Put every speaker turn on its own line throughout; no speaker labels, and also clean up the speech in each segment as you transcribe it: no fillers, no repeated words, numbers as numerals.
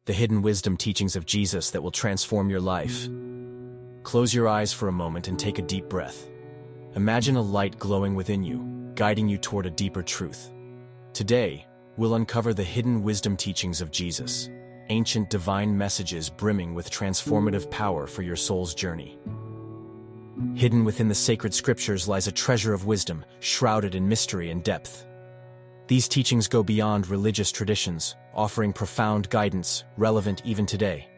the hidden wisdom teachings of Jesus that will transform your life. Close your eyes for a moment and take a deep breath. Imagine a light glowing within you, guiding you toward a deeper truth. Today, we'll uncover the hidden wisdom teachings of Jesus, ancient divine messages brimming with transformative power for your soul's journey. Hidden within the sacred scriptures lies a treasure of wisdom, shrouded in mystery and depth. These teachings go beyond religious traditions, offering profound guidance relevant even today.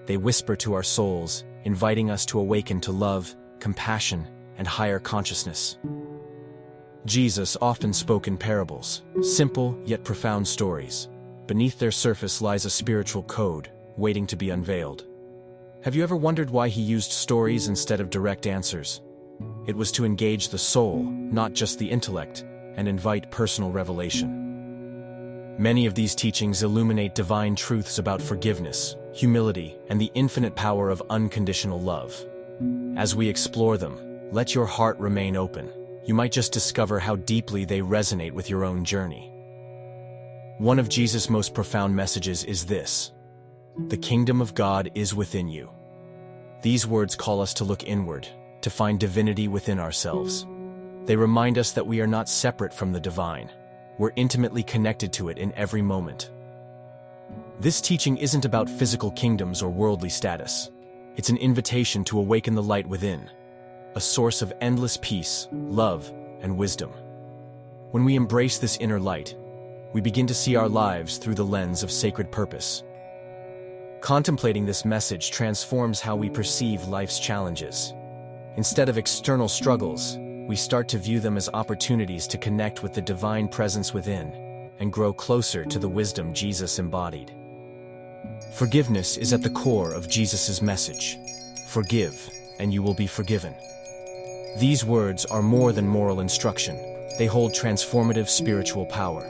They whisper to our souls, inviting us to awaken to love, compassion, and higher consciousness. Jesus often spoke in parables, simple yet profound stories. Beneath their surface lies a spiritual code, waiting to be unveiled. Have you ever wondered why he used stories instead of direct answers? It was to engage the soul, not just the intellect, and invite personal revelation. Many of these teachings illuminate divine truths about forgiveness, humility, and the infinite power of unconditional love. As we explore them, let your heart remain open. You might just discover how deeply they resonate with your own journey. One of Jesus' most profound messages is this: the kingdom of God is within you. These words call us to look inward, to find divinity within ourselves. They remind us that we are not separate from the divine. We're intimately connected to it in every moment. This teaching isn't about physical kingdoms or worldly status. It's an invitation to awaken the light within, a source of endless peace, love, and wisdom. When we embrace this inner light, we begin to see our lives through the lens of sacred purpose. Contemplating this message transforms how we perceive life's challenges. Instead of external struggles, we start to view them as opportunities to connect with the divine presence within and grow closer to the wisdom Jesus embodied. Forgiveness is at the core of Jesus' message. Forgive, and you will be forgiven. These words are more than moral instruction. They hold transformative spiritual power.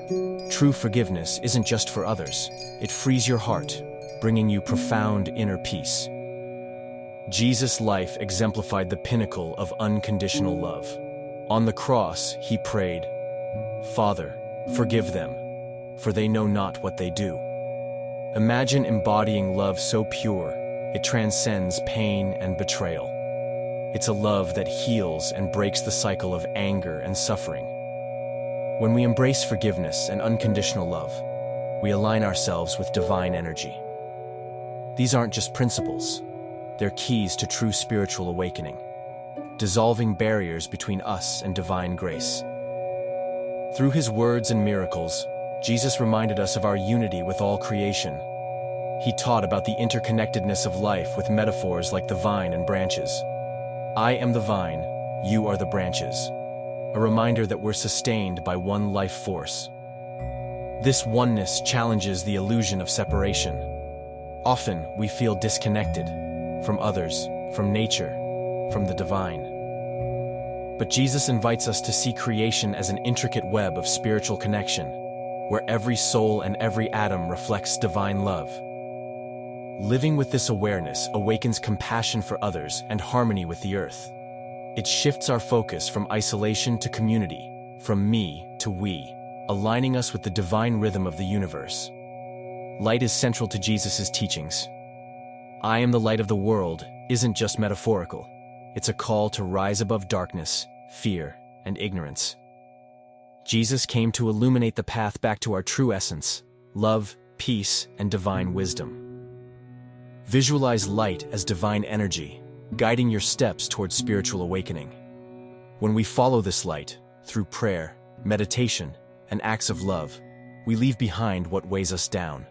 True forgiveness isn't just for others. It frees your heart, bringing you profound inner peace. Jesus' life exemplified the pinnacle of unconditional love. On the cross, he prayed, "Father, forgive them, for they know not what they do." Imagine embodying love so pure, it transcends pain and betrayal. It's a love that heals and breaks the cycle of anger and suffering. When we embrace forgiveness and unconditional love, we align ourselves with divine energy. These aren't just principles, they're keys to true spiritual awakening, dissolving barriers between us and divine grace. Through his words and miracles, Jesus reminded us of our unity with all creation. He taught about the interconnectedness of life with metaphors like the vine and branches. I am the vine, you are the branches. A reminder that we're sustained by one life force. This oneness challenges the illusion of separation. Often, we feel disconnected from others, from nature, from the divine. But Jesus invites us to see creation as an intricate web of spiritual connection, where every soul and every atom reflects divine love. Living with this awareness awakens compassion for others and harmony with the earth. It shifts our focus from isolation to community, from me to we, aligning us with the divine rhythm of the universe. Light is central to Jesus' teachings. I am the light of the world isn't just metaphorical. It's a call to rise above darkness, fear, and ignorance. Jesus came to illuminate the path back to our true essence, love, peace, and divine wisdom. Visualize light as divine energy, guiding your steps towards spiritual awakening. When we follow this light, through prayer, meditation, and acts of love, we leave behind what weighs us down.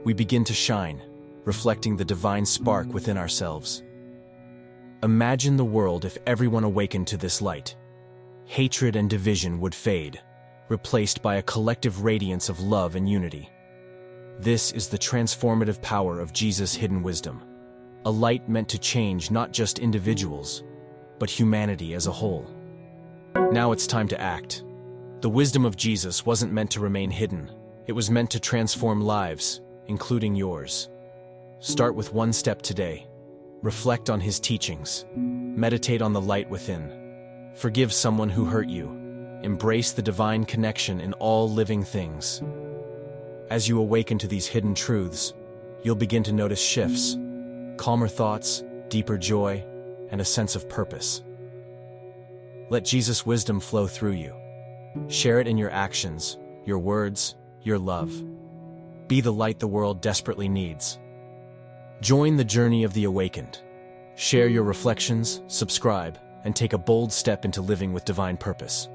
We begin to shine, reflecting the divine spark within ourselves. Imagine the world if everyone awakened to this light. Hatred and division would fade, replaced by a collective radiance of love and unity. This is the transformative power of Jesus' hidden wisdom, a light meant to change not just individuals, but humanity as a whole. Now it's time to act. The wisdom of Jesus wasn't meant to remain hidden. It was meant to transform lives, including yours. Start with one step today. Reflect on his teachings. Meditate on the light within. Forgive someone who hurt you. Embrace the divine connection in all living things. As you awaken to these hidden truths, you'll begin to notice shifts, calmer thoughts, deeper joy, and a sense of purpose. Let Jesus' wisdom flow through you. Share it in your actions, your words, your love. Be the light the world desperately needs. Join the journey of the awakened. Share your reflections, subscribe, and take a bold step into living with divine purpose.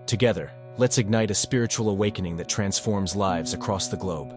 Together, let's ignite a spiritual awakening that transforms lives across the globe.